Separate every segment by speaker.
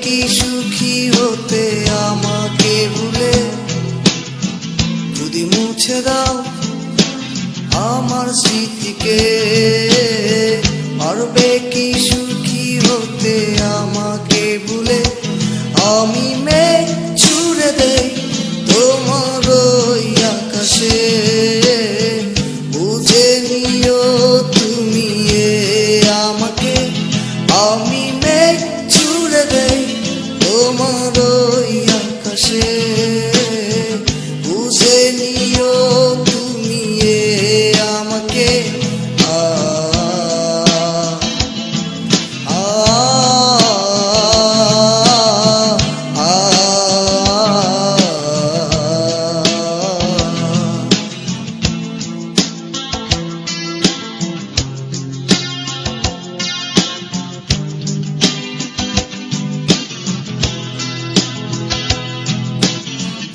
Speaker 1: কি সুখী হতে আমাকে ভুলে? যদি মুছে দাও আমার স্মৃতিকে, পারবে কি সুখী হতে আমাকে ভুলে? আমি মেঘ ছুড়ে দেই তোমার ওই আকাশে, বুঝে নিও তুমি আমাকে। আমি মেঘ ছুড়ে দেই তোমার ওই আকাশে, বুঝে নিও তুমি আমাকে।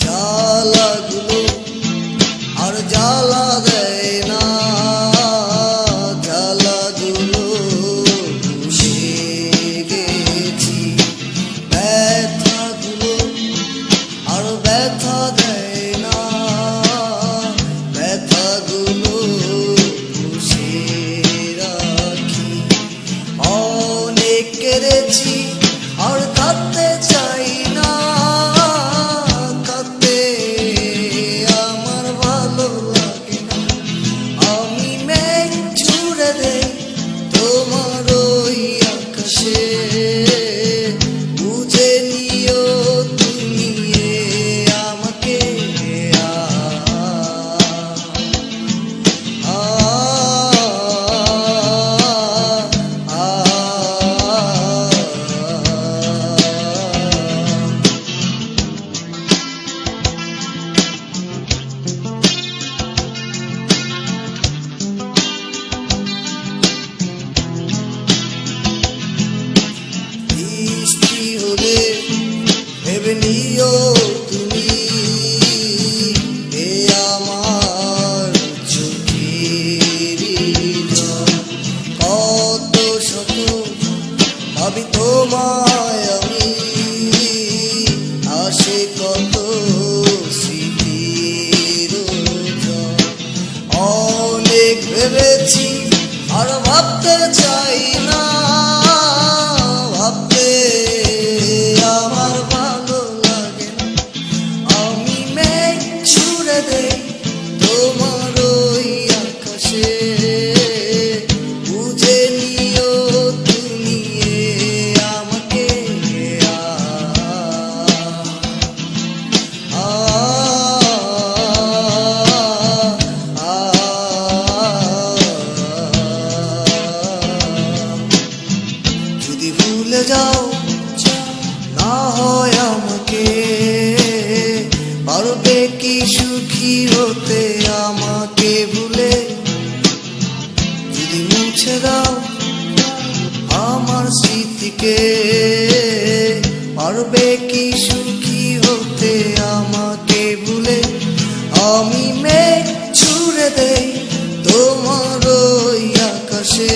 Speaker 1: জ্বালাগুলো আর জ্বালা দেয় না, জ্বালাগুলো বুঝে গেছি। ব্যথাগুলো আর ব্যথা দেয় না, ব্যথাগুলো বুঝে রাখি। অনেক কেঁদেছি আর কাঁদতে চাই না, তোমার ওই আকাশে, বুঝে নিও তুমি আমাকে। হলে ভেবে নিও তুমি আমার চোখের জল। কত শত ভাবি তোমায় আমি, আসে কত স্মৃতির জল। অনেক ভেবেছি আর ভাবতে চাই না, ভাবতে আমার ভালো লাগে না। আমি মেঘ ছুড়ে দেই তোমার ওই আকাশে, বুঝে নিও তুমি আমাকে। যদি ভুলে যাও না হয় আমাকে, পারবে কি সুখী হতে আমাকে ভুলে? যদি মুছে দাও আমার স্মৃতিকে, পারবে কি সুখী হতে আমাকে ভুলে? আমি মেঘ ছুড়ে দেই তোমার ওই আকাশে,